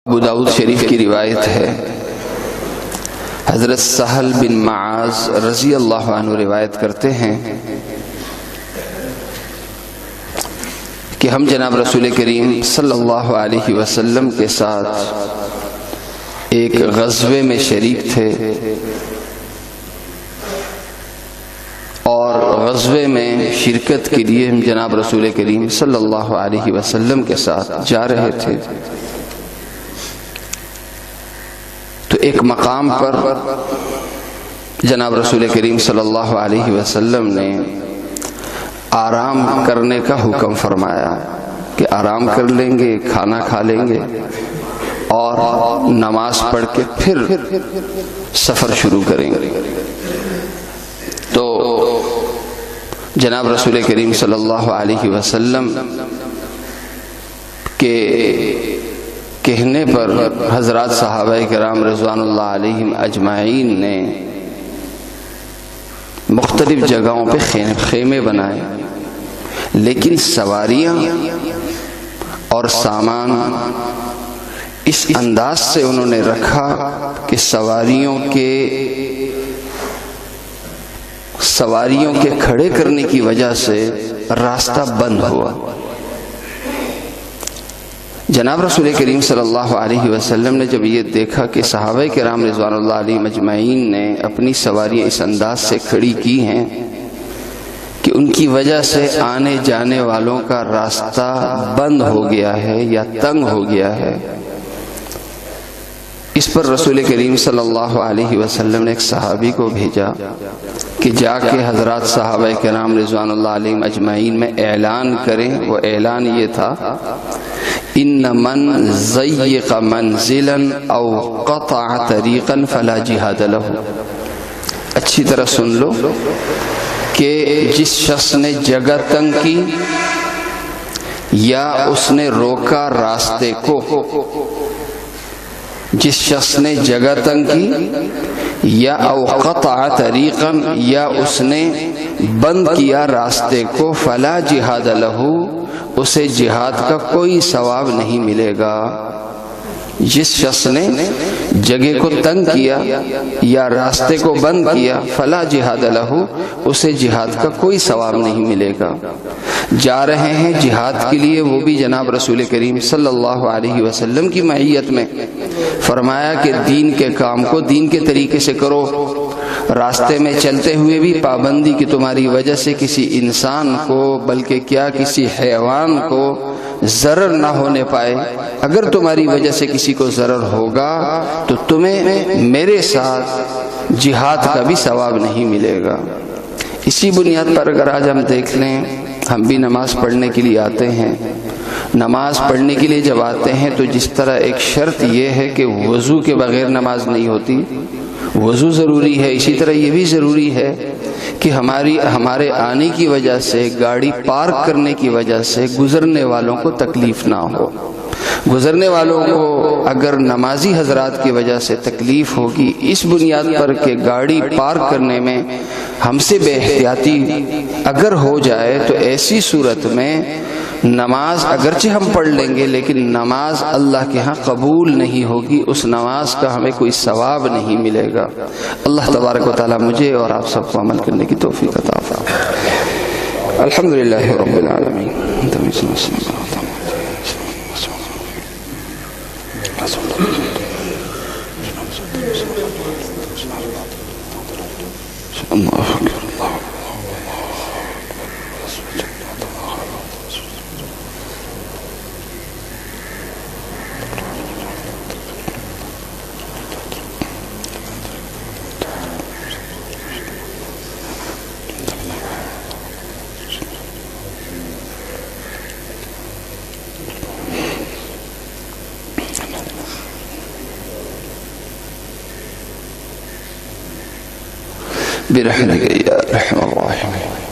ابو داؤد شریف کی روایت ہے، حضرت سہل بن معاذ رضی اللہ عنہ روایت کرتے ہیں کہ ہم جناب رسول کریم صلی اللہ علیہ وسلم کے ساتھ ایک غزوے میں شریک تھے اور غزوے میں شرکت کے لیے ہم جناب رسول کریم صلی اللہ علیہ وسلم کے ساتھ جا رہے تھے۔ تو ایک مقام پر جناب رسول کریم صلی اللہ علیہ وسلم نے آرام کرنے کا حکم فرمایا کہ آرام کر لیں گے، کھانا کھا لیں گے اور نماز پڑھ کے پھر سفر شروع کریں گے۔ تو جناب رسول کریم صلی اللہ علیہ وسلم کے کہنے پر حضرات صحابہ کرام رضوان اللہ علیہم اجمعین نے مختلف جگہوں پہ خیمے بنائے، لیکن سواریاں اور سامان اس انداز سے انہوں نے رکھا کہ سواریوں کے کھڑے کرنے کی وجہ سے راستہ بند ہوا۔ جناب رسول کریم صلی اللہ علیہ وسلم نے جب یہ دیکھا کہ صحابہ کرام رضوان اللہ علیہ مجمعین نے اپنی سواریاں اس انداز سے کھڑی کی ہیں کہ ان کی وجہ سے آنے جانے والوں کا راستہ بند ہو گیا ہے یا تنگ ہو گیا ہے، اس پر رسول کریم صلی اللہ علیہ وسلم نے ایک صحابی کو بھیجا کہ جا کے حضرات صحابہ کرام رضوان اللہ علیہ اجمعین میں اعلان کریں۔ وہ اعلان یہ تھا، ان من ضیق منزلا او قطع طریقا فلا جہاد له۔ اچھی طرح سن لو کہ جس شخص نے جگہ تنگ کی یا اس نے روکا راستے کو، جس شخص نے جگہ تنگ کی یا او قطع طریقا یا اس نے بند کیا راستے کو، فلا جہاد له، اسے جہاد کا کوئی ثواب نہیں ملے گا۔ جس شخص نے جگہ کو تنگ کیا یا راستے کو بند کیا، فلا جہاد له، اسے جہاد کا کوئی ثواب نہیں ملے گا۔ جا رہے ہیں جہاد کے لیے، وہ بھی جناب رسول کریم صلی اللہ علیہ وسلم کی معیت میں، فرمایا کہ دین کے کام کو دین کے طریقے سے کرو۔ راستے میں چلتے ہوئے بھی پابندی کہ تمہاری وجہ سے کسی انسان کو بلکہ کیا کسی حیوان کو ضرر نہ ہونے پائے۔ اگر تمہاری وجہ سے کسی کو ضرر ہوگا تو تمہیں میرے ساتھ جہاد کا بھی ثواب نہیں ملے گا۔ اسی بنیاد پر اگر آج ہم دیکھ لیں، ہم بھی نماز پڑھنے کے لیے آتے ہیں، نماز پڑھنے کے لیے جب آتے ہیں تو جس طرح ایک شرط یہ ہے کہ وضو کے بغیر نماز نہیں ہوتی، وضو ضروری ہے، اسی طرح یہ بھی ضروری ہے کہ ہمارے آنے کی وجہ سے، گاڑی پارک کرنے کی وجہ سے گزرنے والوں کو تکلیف نہ ہو۔ گزرنے والوں کو اگر نمازی حضرات کی وجہ سے تکلیف ہوگی، اس بنیاد پر کہ گاڑی پارک کرنے میں ہم سے بے احتیاطی اگر ہو جائے تو ایسی صورت میں نماز اگرچہ ہم پڑھ لیں گے لیکن نماز اللہ کے ہاں قبول نہیں ہوگی، اس نماز کا ہمیں کوئی ثواب نہیں ملے گا۔ اللہ تبارک و تعالی مجھے اور آپ سب کو عمل کرنے کی توفیق عطا فرمائے۔ الحمدللہ رب العالمین۔ برحمتك يا ارحم الراحمين۔